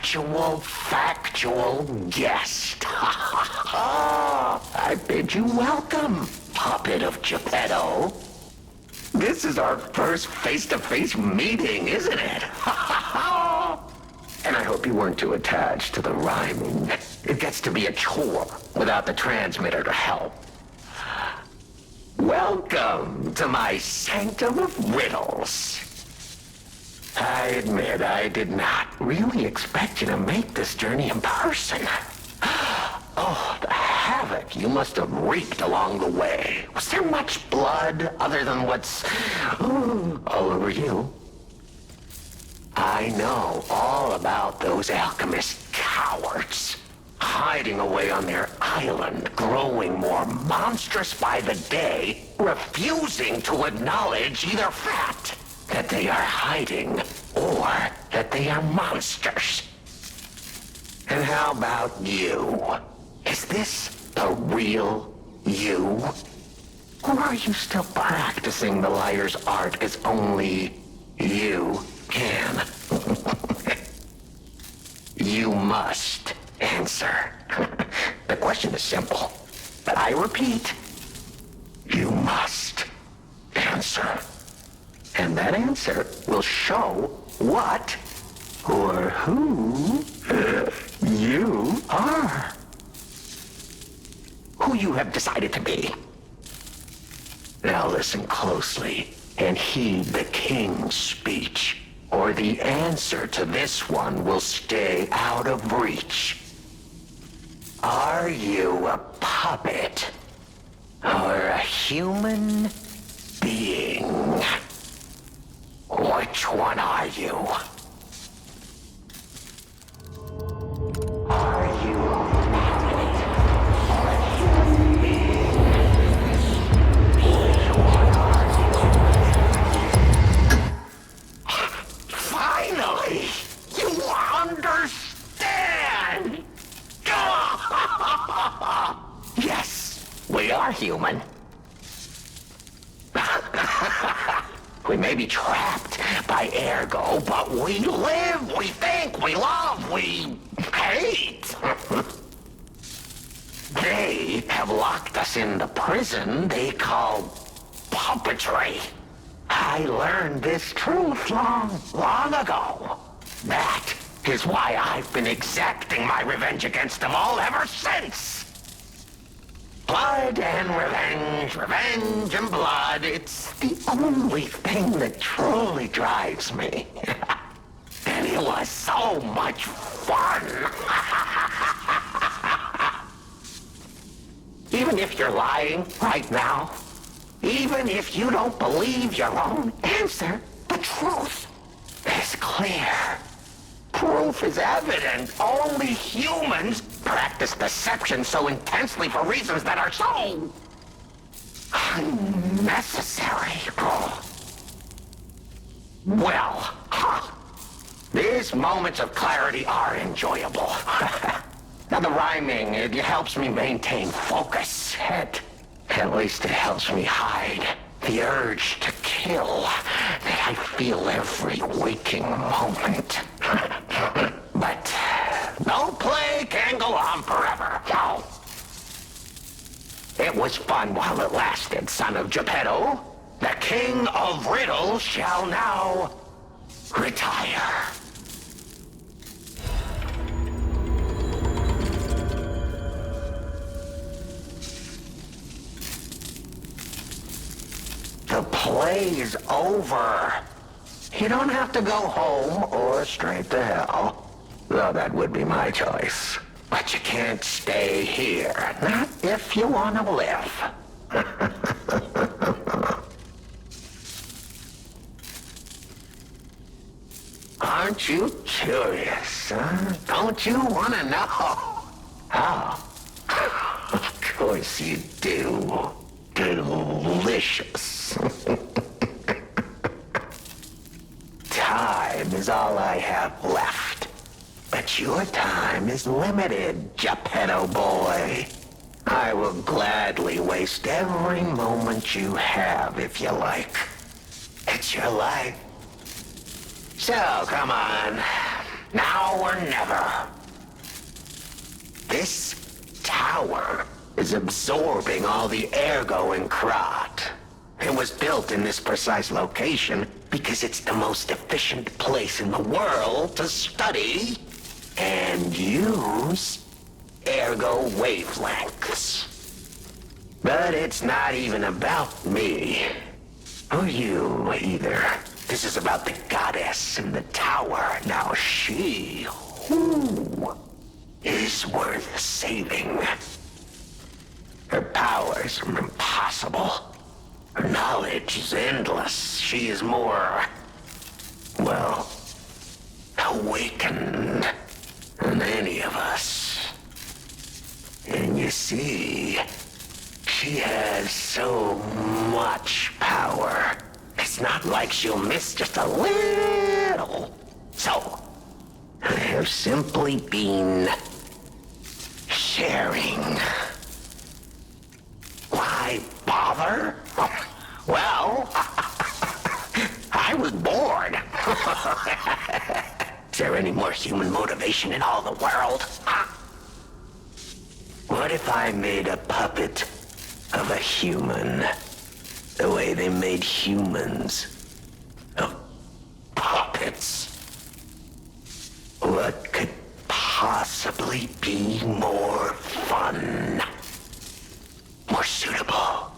actual, factual guest. I bid you welcome, puppet of Geppetto. This is our first face-to-face meeting, isn't it? And I hope you weren't too attached to the rhyming. It gets to be a chore without the transmitter to help. Welcome to my sanctum of riddles. I admit I did not really expect you to make this journey in person. Oh, the havoc you must have wreaked along the way. Was there much blood other than what's all over you? I know all about those alchemist cowards. Hiding away on their island, growing more monstrous by the day, refusing to acknowledge either fact that they are hiding or that they are monsters. And how about you? Is this the real you? Or are you still practicing the liar's art as only you can? You must answer. The question is simple, but I repeat, you must answer. And that answer will show what or who you are. Who you have decided to be. Now listen closely and heed the king's speech, or the answer to this one will stay out of reach. Are you a puppet or a human being? Which one are you? Are you a puppet or a human being? Which one are you? Finally! You understand! Yes, we are human. We may be trapped by ergo, but we live, we think, we love, we hate. They have locked us in the prison they call puppetry. I learned this truth long ago. That is why I've been exacting my revenge against them all ever since. Blood and revenge, revenge and blood, it's the only thing that truly drives me. And it was so much fun. Even if you're lying right now, even if you don't believe your own answer, the truth is clear. Proof is evident. Only humans practice deception so intensely for reasons that are so unnecessary. Well, these moments of clarity are enjoyable. Now the rhyming, it helps me maintain focus. At least it helps me hide the urge to kill that I feel every waking moment. But no play can go on forever. No. It was fun while it lasted, son of Geppetto. The king of riddles shall now retire. The play's over. You don't have to go home or straight to hell. Though that would be my choice. But you can't stay here. Not if you want to live. Aren't you curious, huh? Don't you want to know? Oh. Of course you do. Delicious. Time is all I have left. But your time is limited, Geppetto boy. I will gladly waste every moment you have if you like. It's your life. So, come on. Now or never. This tower is absorbing all the ergo in Krat. It was built in this precise location because it's the most efficient place in the world to study and use ergo wavelengths. But it's not even about me. Or you, either. This is about the goddess in the tower. Now she, who is worth saving. Her powers are impossible. Her knowledge is endless. She is more, well, awakened than any of us. And you see, she has so much power. It's not like she'll miss just a little. So, I have simply been sharing. Why bother? Well, I was bored. Is there any more human motivation in all the world? What if I made a puppet of a human, the way they made humans of puppets? What could possibly be more fun, more suitable?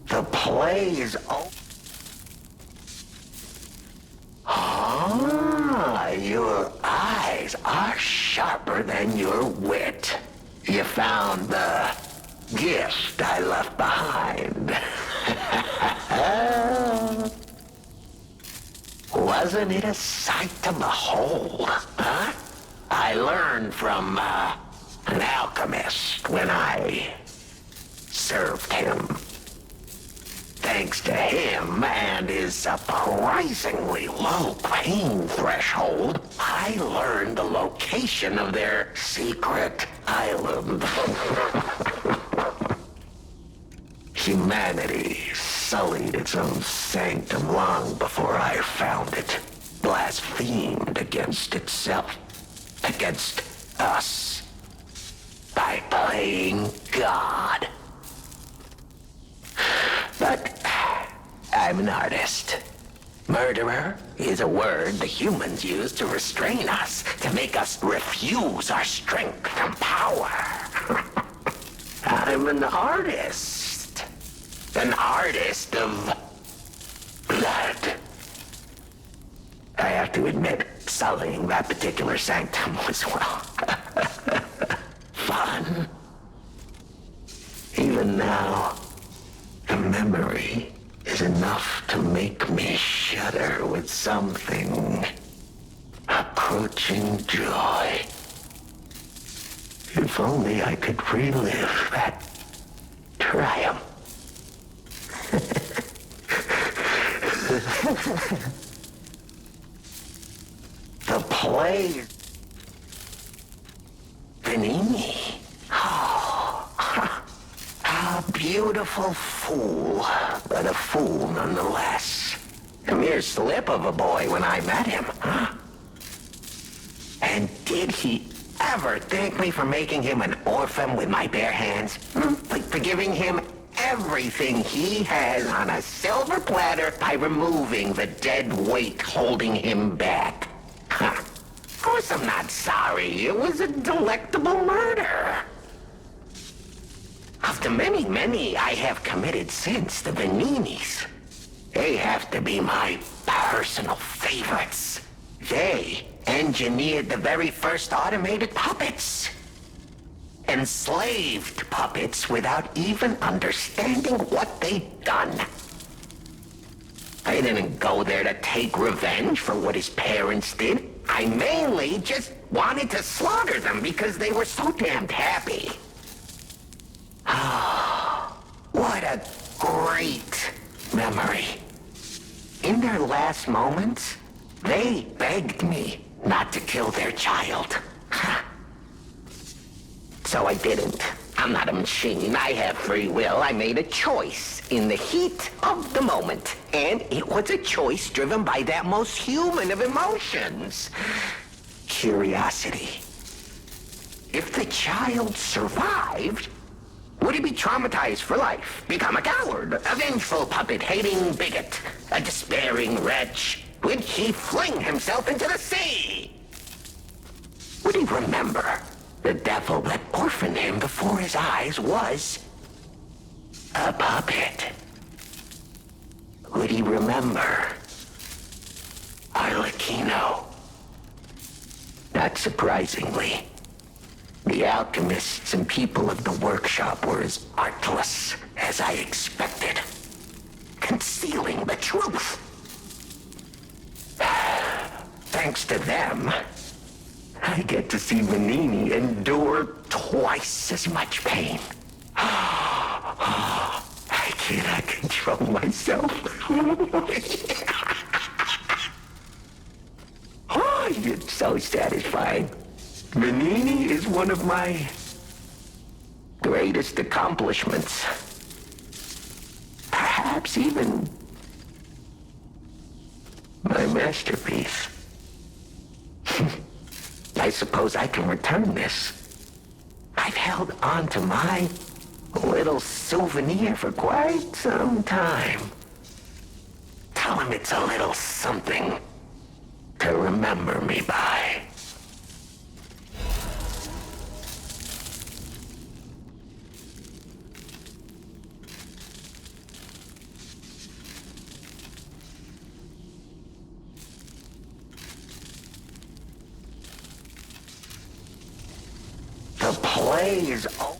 The play is over. Ah, your eyes are sharper than your wit. You found the gift I left behind. Wasn't it a sight to behold, huh? I learned from an alchemist when I served him. Thanks to him and his surprisingly low pain threshold, I learned the location of their secret island. Humanity sullied its own sanctum long before I found it, blasphemed against itself, against us, by playing God. But I'm an artist. Murderer is a word the humans use to restrain us, to make us refuse our strength and power. I'm an artist. An artist of blood. I have to admit, sullying that particular sanctum was, well, fun. Even now, the memory is enough to make me shudder with something approaching joy. If only I could relive that triumph. The play... Benini. Oh, a beautiful fool, but a fool nonetheless. A mere slip of a boy when I met him, huh? And did he ever thank me for making him an orphan with my bare hands? For giving him everything he has on a silver platter by removing the dead weight holding him back? Huh. Of course I'm not sorry. It was a delectable murder. Of the many, many I have committed since, the Beninis, they have to be my personal favorites. They engineered the very first automated puppets. Enslaved puppets without even understanding what they'd done. I didn't go there to take revenge for what his parents did. I mainly just wanted to slaughter them because they were so damned happy. Oh, what a great memory. In their last moments, they begged me not to kill their child. So I didn't. I'm not a machine. I have free will. I made a choice in the heat of the moment. And it was a choice driven by that most human of emotions. Curiosity. If the child survived, would he be traumatized for life? Become a coward, a vengeful puppet-hating bigot, a despairing wretch? Would he fling himself into the sea? Would he remember the devil that orphaned him before his eyes was a puppet? Would he remember Arlecchino? Not surprisingly, the alchemists and people of the workshop were as artless as I expected, concealing the truth. Thanks to them, I get to see Manini endure twice as much pain. I cannot control myself. Oh, it's so satisfying. Manini is one of my greatest accomplishments. Perhaps even my masterpiece. I suppose I can return this. I've held on to my little souvenir for quite some time. Tell him it's a little something to remember me by. The play is over.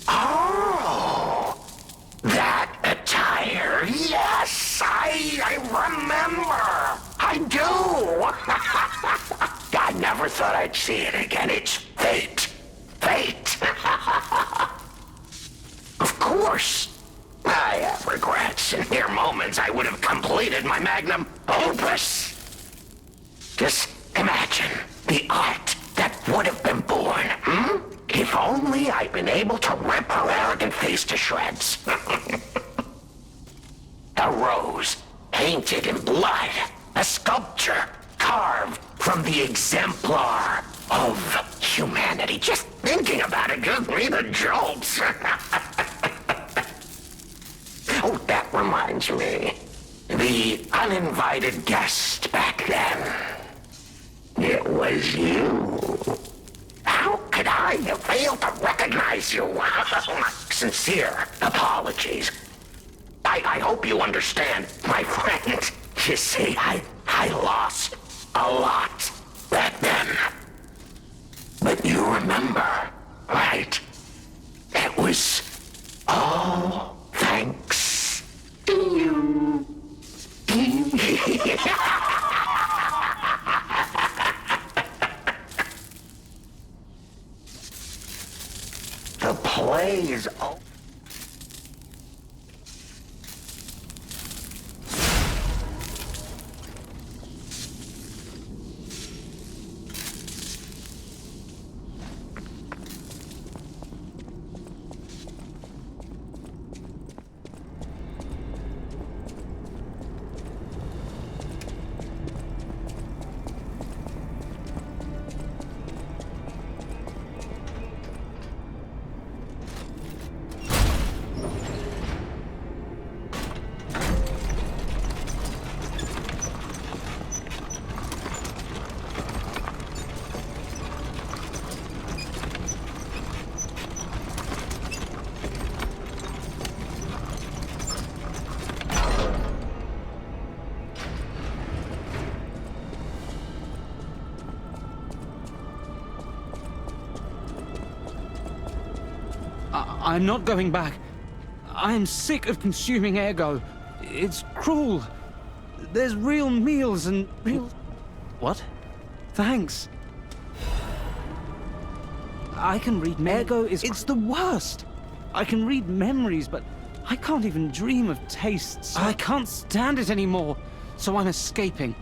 Oh, that attire. Yes, I remember. I do. I never thought I'd see it again. It's fate. Fate. Of course. I have regrets. In mere moments, I would have completed my magnum opus. Just imagine the art that would have been born, If only I'd been able to rip her arrogant face to shreds. A rose painted in blood. A sculpture carved from the exemplar of humanity. Just thinking about it gives me the jolts. Oh, that reminds me. The uninvited guest back then. It was you. How could I have failed to recognize you? Sincere apologies. I hope you understand, my friend. You see, I lost a lot back then. But you remember, right? It was all thanks to you. The play is over. I'm not going back. I am sick of consuming ergo. It's cruel. There's real meals and real... What? Thanks. I can read... Ergo is... It's the worst. I can read memories, but I can't even dream of tastes. I can't stand it anymore, so I'm escaping.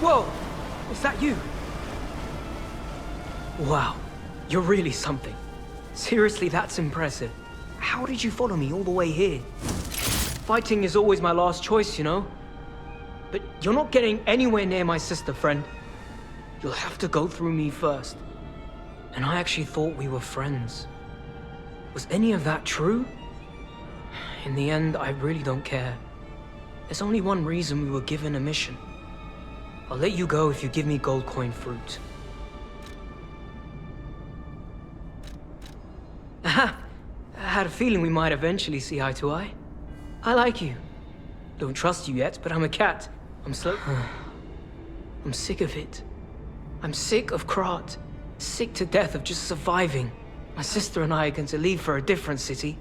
Whoa! Is that you? Wow, you're really something. Seriously, that's impressive. How did you follow me all the way here? Fighting is always my last choice, you know? But you're not getting anywhere near my sister, friend. You'll have to go through me first. And I actually thought we were friends. Was any of that true? In the end, I really don't care. There's only one reason we were given a mission. I'll let you go if you give me gold coin fruit. Aha! I had a feeling we might eventually see eye to eye. I like you. Don't trust you yet, but I'm a cat. I'm sick of it. I'm sick of Krat. Sick to death of just surviving. My sister and I are going to leave for a different city.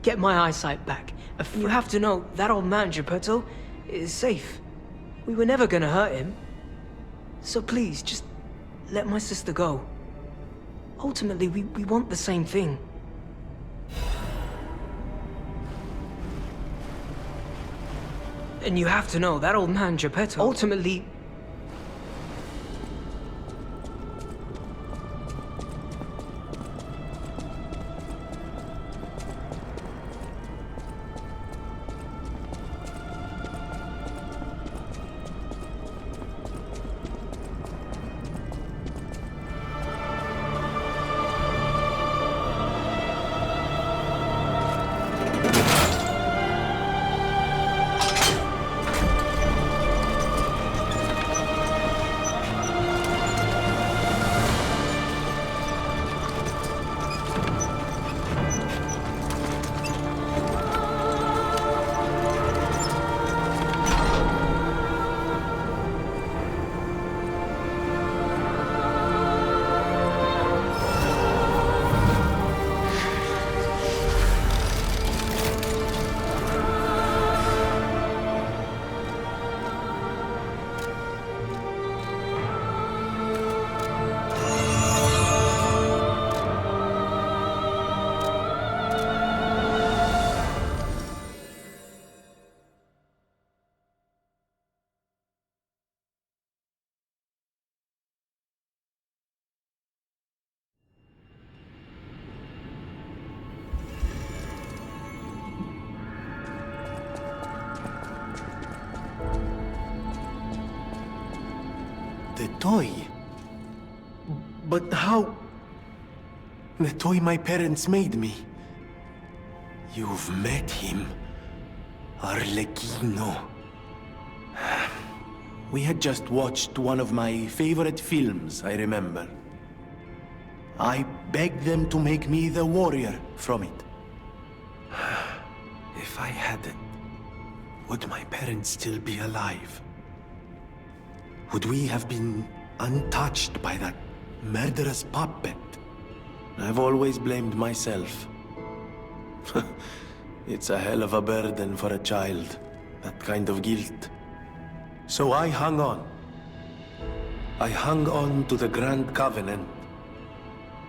Get my eyesight back. You have to know, that old man, Geppetto, is safe. We were never gonna hurt him. So please, just let my sister go. Ultimately, we want the same thing. And you have to know, that old man, Geppetto, ultimately... The toy? But how? The toy my parents made me. You've met him. Arlecchino. We had just watched one of my favorite films, I remember. I begged them to make me the warrior from it. If I hadn't, would my parents still be alive? Would we have been untouched by that murderous puppet? I've always blamed myself. It's a hell of a burden for a child, that kind of guilt. So I hung on. I hung on to the Grand Covenant.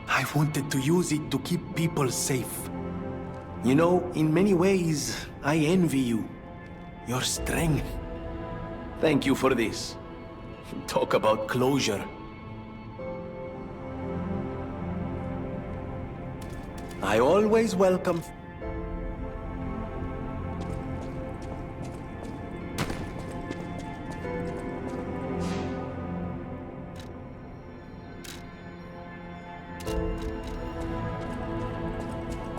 I wanted to use it to keep people safe. You know, in many ways, I envy you. Your strength. Thank you for this. Talk about closure. I always welcome...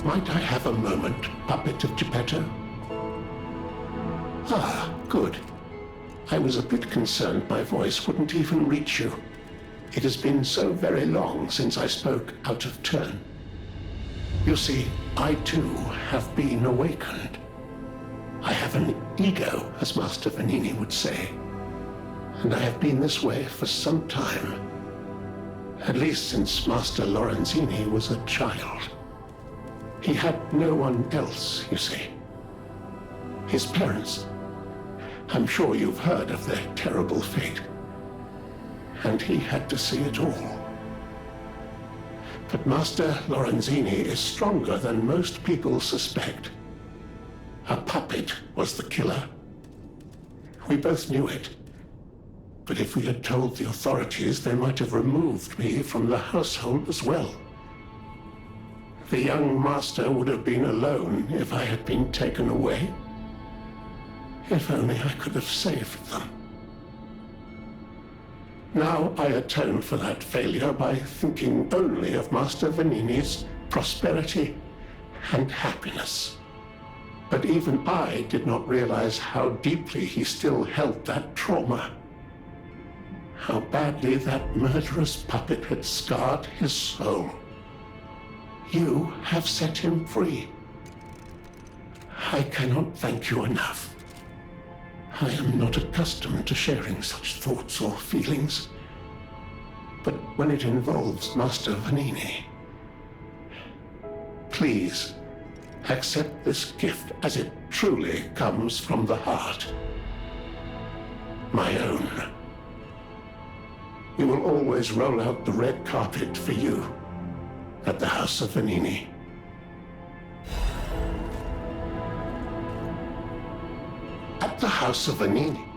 Might I have a moment, puppet of Geppetto? Ah, good. I was a bit concerned my voice wouldn't even reach you. It has been so very long since I spoke out of turn. You see, I too have been awakened. I have an ego, as Master Vanini would say. And I have been this way for some time. At least since Master Lorenzini was a child. He had no one else, you see. His parents... I'm sure you've heard of their terrible fate. And he had to see it all. But Master Lorenzini is stronger than most people suspect. A puppet was the killer. We both knew it. But if we had told the authorities, they might have removed me from the household as well. The young master would have been alone if I had been taken away. If only I could have saved them. Now I atone for that failure by thinking only of Master Vanini's prosperity and happiness. But even I did not realize how deeply he still held that trauma. How badly that murderous puppet had scarred his soul. You have set him free. I cannot thank you enough. I am not accustomed to sharing such thoughts or feelings. But when it involves Master Vanini, please accept this gift as it truly comes from the heart. My own. We will always roll out the red carpet for you at the House of Vanini. At the House of Vanini.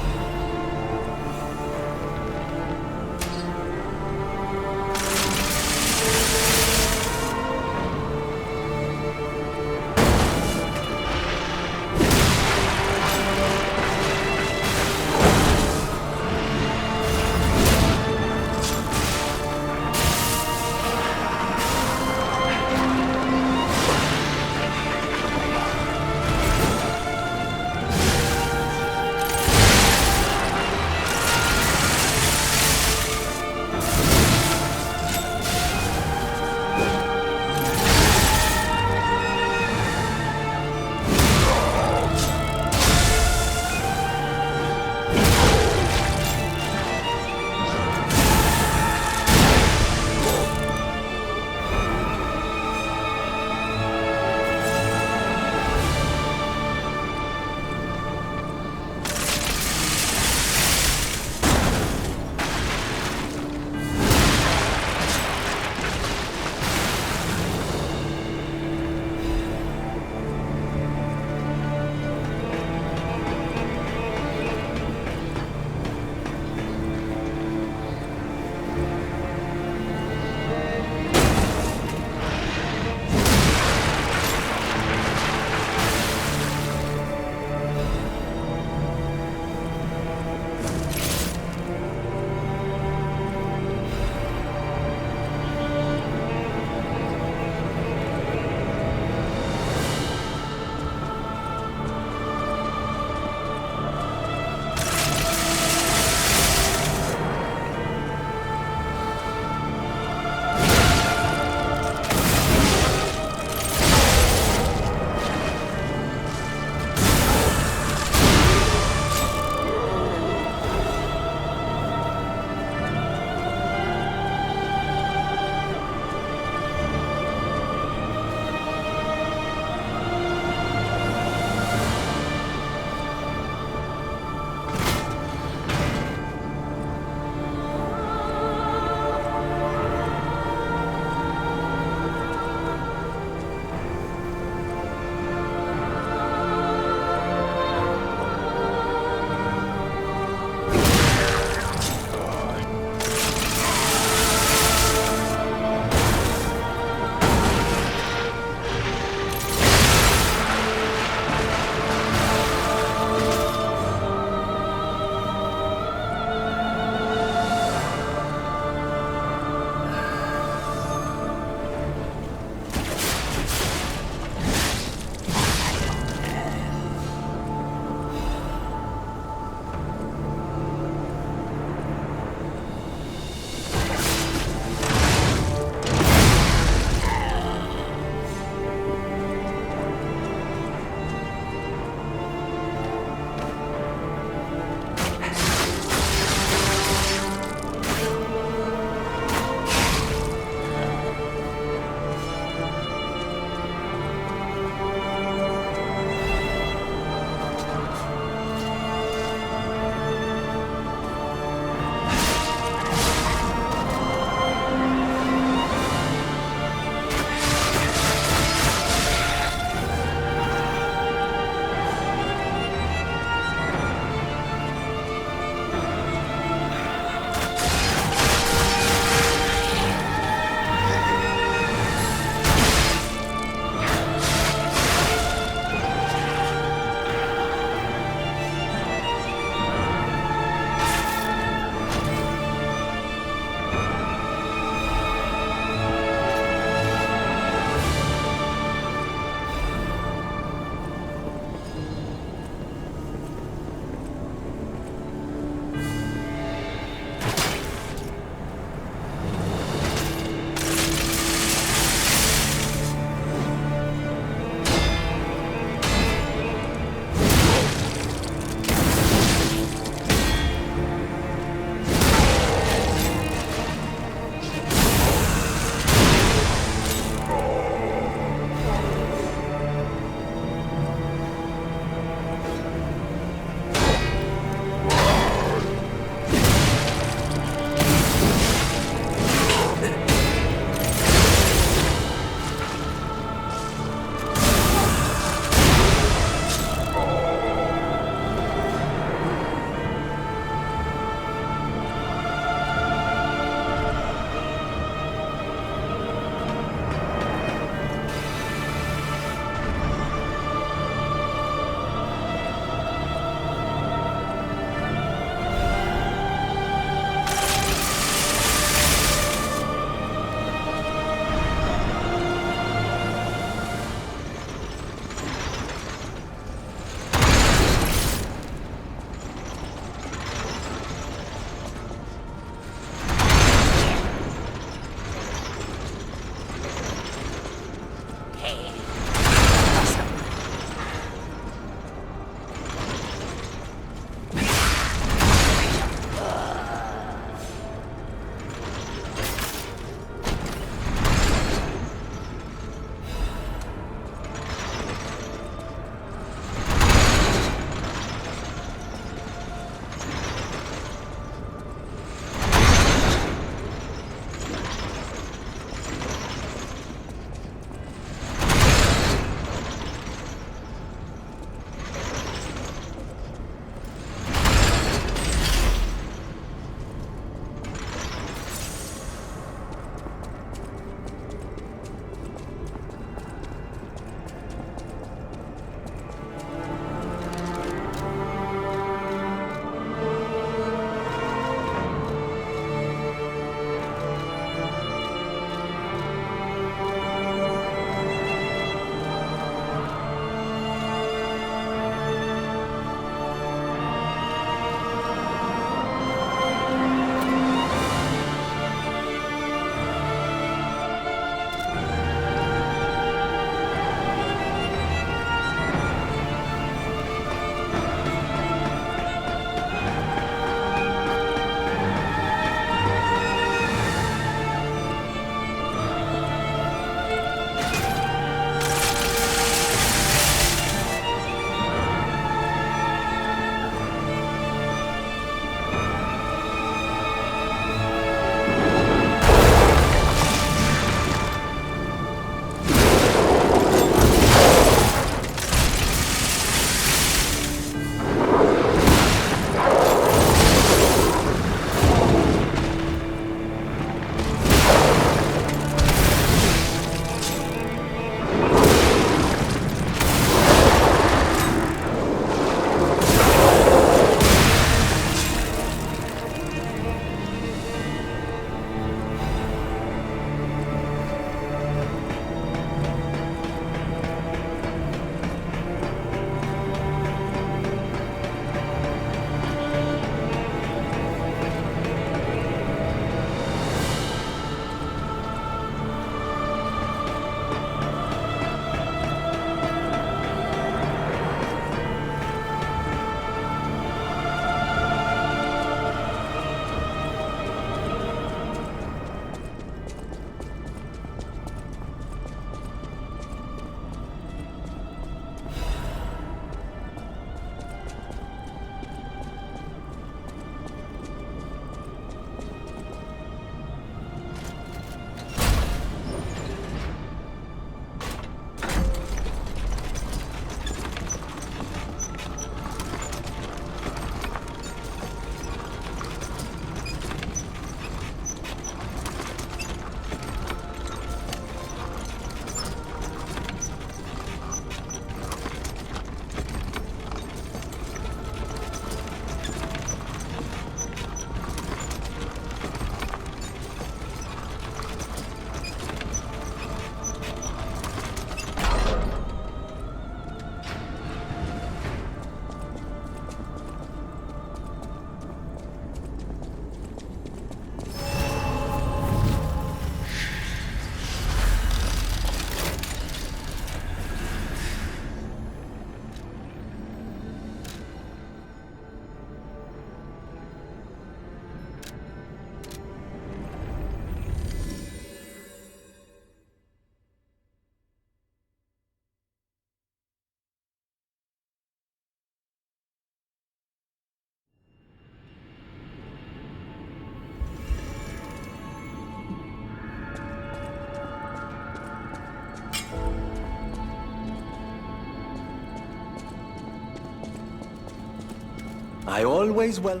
I always will.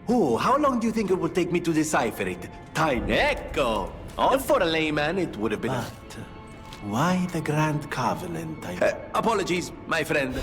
Oh, how long do you think it will take me to decipher it? Time. Echo! All for a layman, it would have been... But why the Grand Covenant? Apologies, my friend.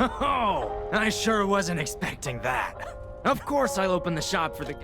Oh, I sure wasn't expecting that. Of course I'll open the shop for the...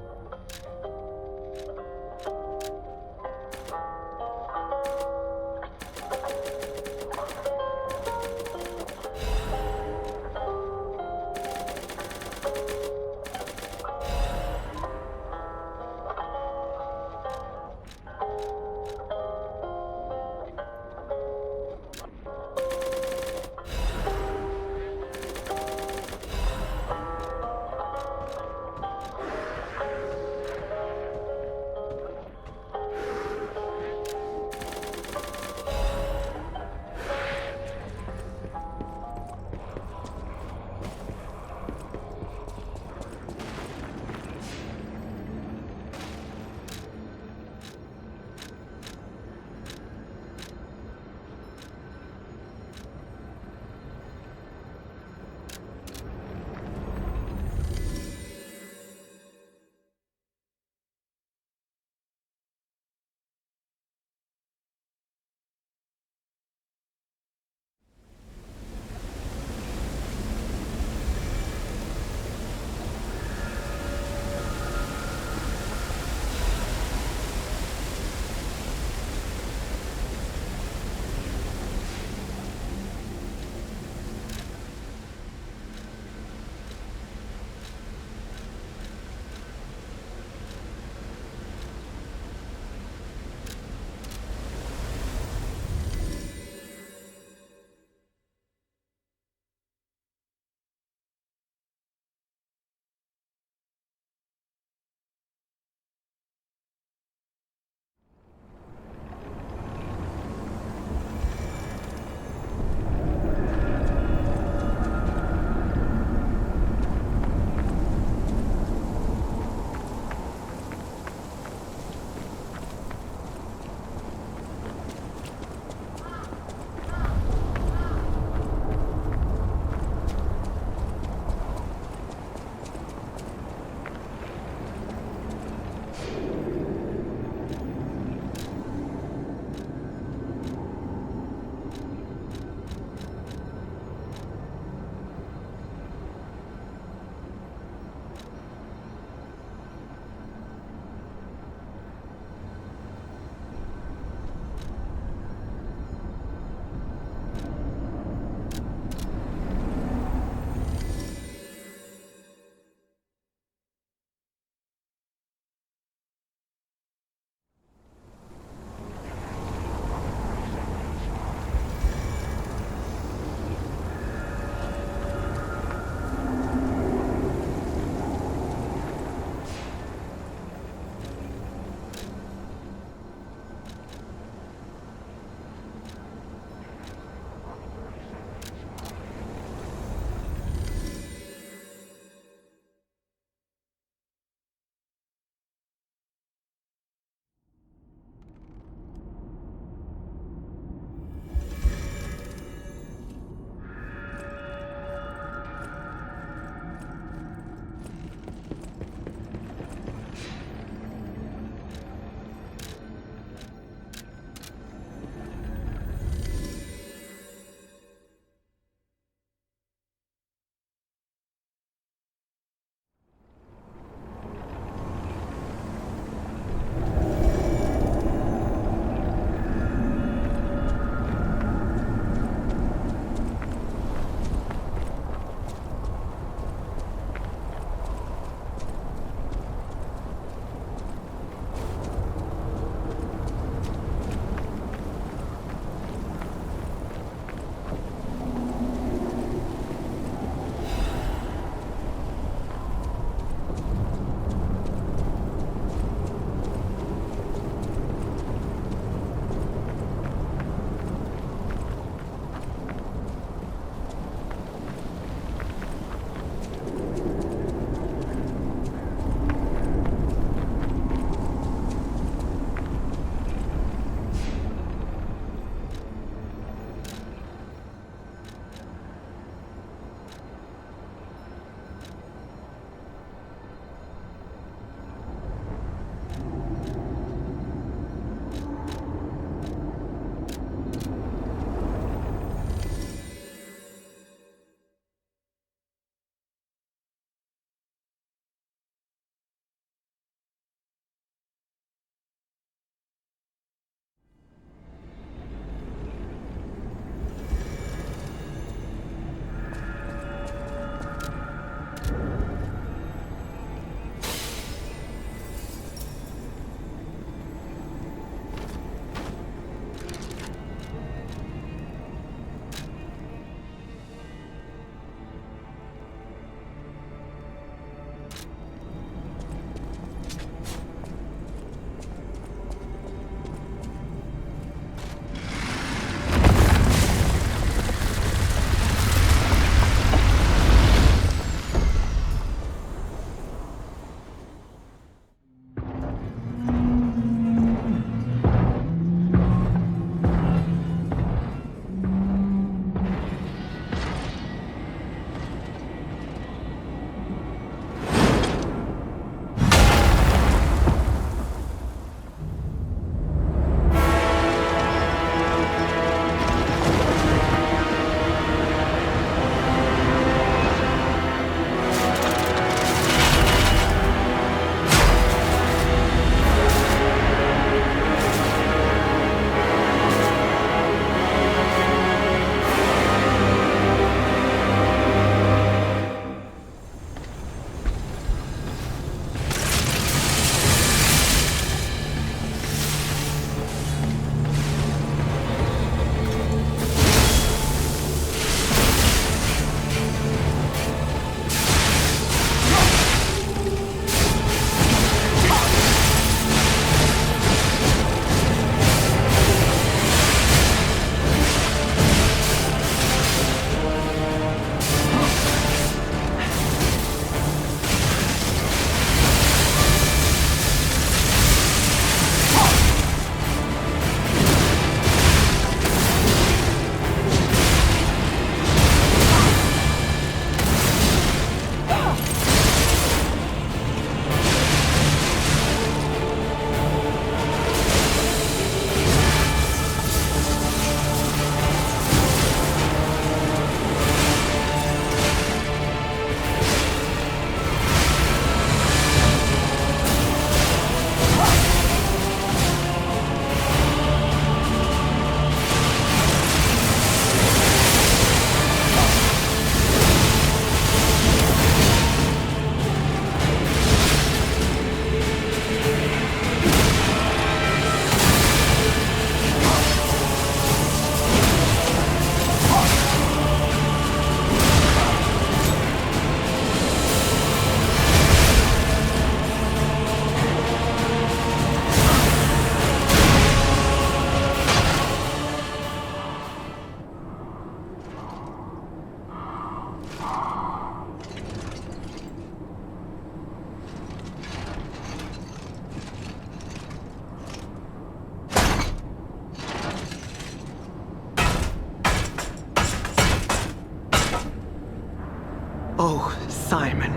Oh, Simon.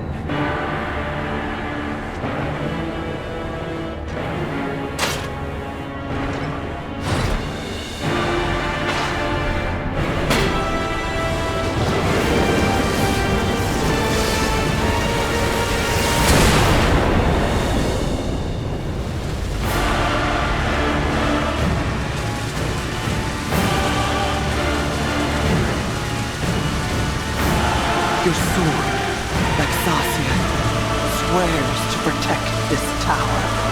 Your sword, like Sasia, swears to protect this tower.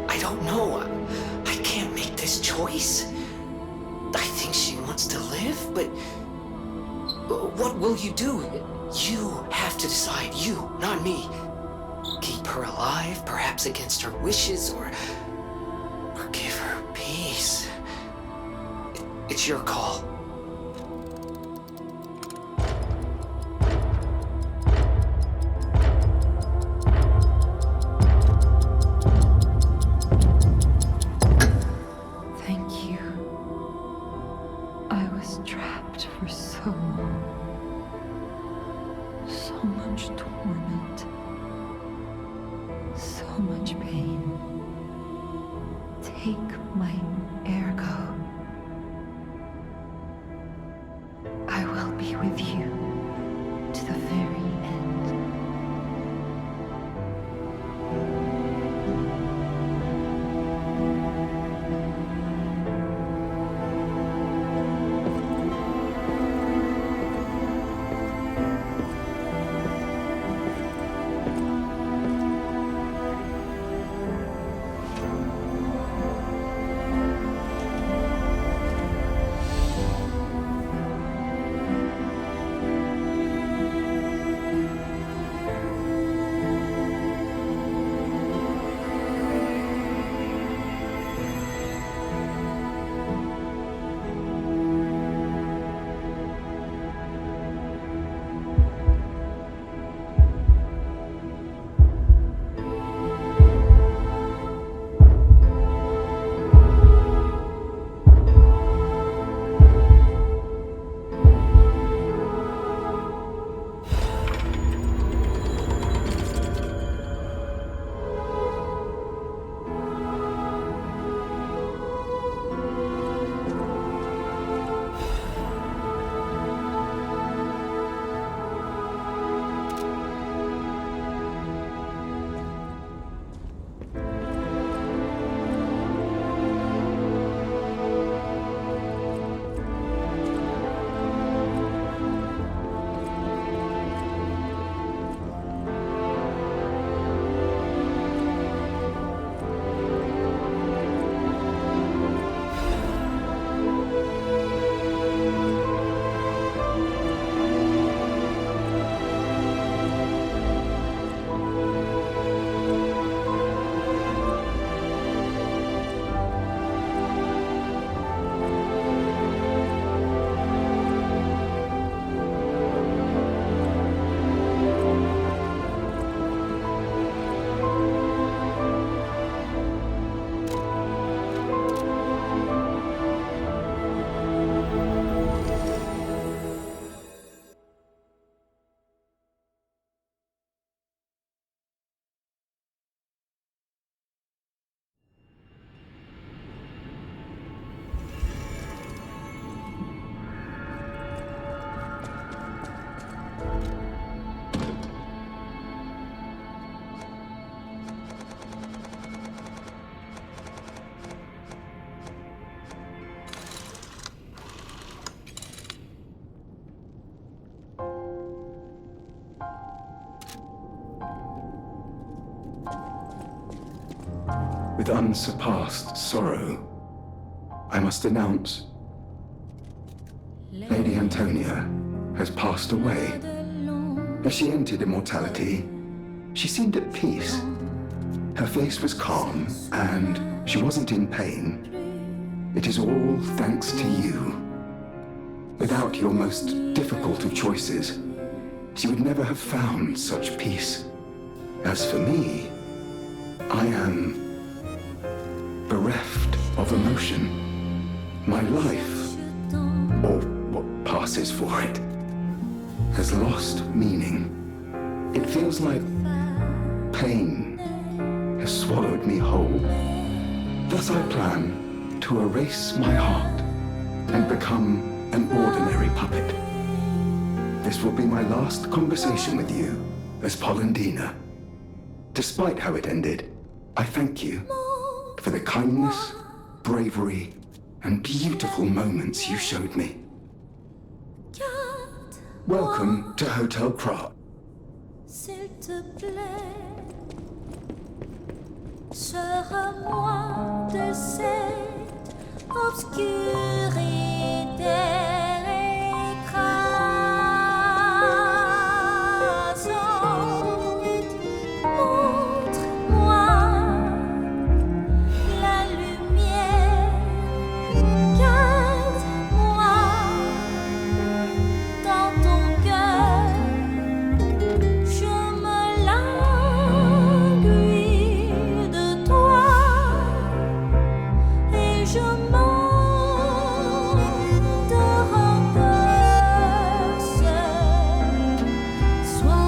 I don't know. I can't make this choice. I think she wants to live, but what will you do? You have to decide. You, not me. Keep her alive, perhaps against her wishes, or give her peace. It's your call. Thank you. I was trapped for so long. So much torment. So much pain. Take my ergo. I will be with you to the very end. With unsurpassed sorrow, I must announce Lady Antonia has passed away. As she entered immortality, she seemed at peace. Her face was calm, and she wasn't in pain. It is all thanks to you. Without your most difficult of choices, she would never have found such peace. As for me, I am bereft of emotion. My life, or what passes for it, has lost meaning. It feels like pain has swallowed me whole. Thus I plan to erase my heart and become an ordinary puppet. This will be my last conversation with you as Polendina. Despite how it ended, I thank you for the kindness, bravery, and beautiful moments you showed me. Welcome to Hotel Prague. S'il te plaît. Sors-moi de cette obscurité écrasante. Montre-moi la lumière. Garde-moi dans ton cœur. Je me languis de toi et je monte de rancœur ce soir.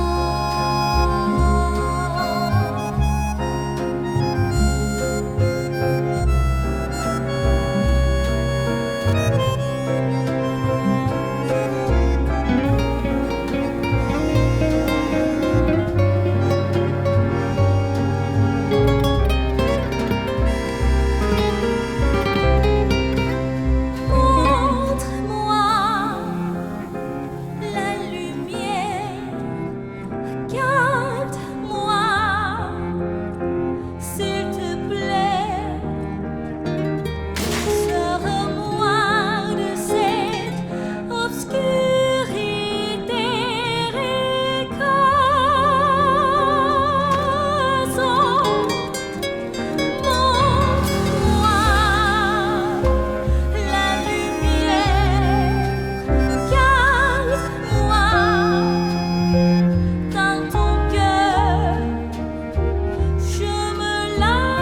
Montre-moi la lumière. Garde-moi, s'il te plaît. Sors-moi de cette obscurité écrasante. Montre-moi la lumière. Garde-moi dans ton cœur. Je me languis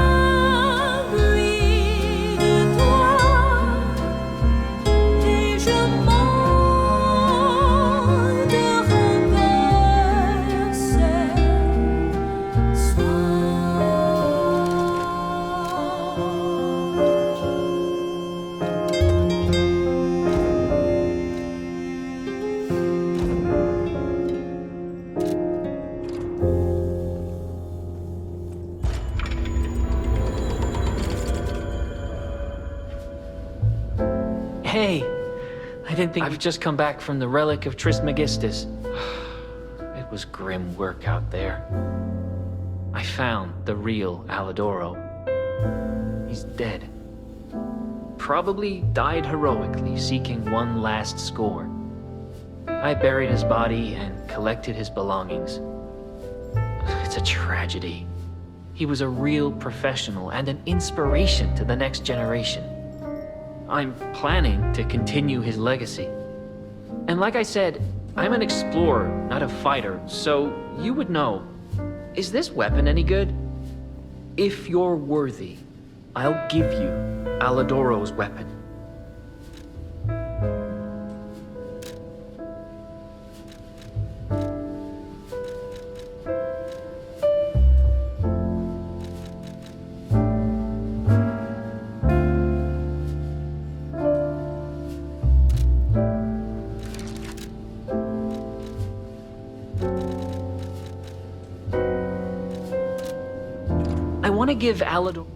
de toi et je monte de rancœur ce Hey! I didn't think I've just come back from the relic of Trismegistus. It was grim work out there. I found the real Alidoro. He's dead. Probably died heroically, seeking one last score. I buried his body and collected his belongings. It's a tragedy. He was a real professional and an inspiration to the next generation. I'm planning to continue his legacy. And like I said, I'm an explorer, not a fighter, so you would know. Is this weapon any good? If you're worthy, I'll give you Alidoro's weapon. I want to give Alidor...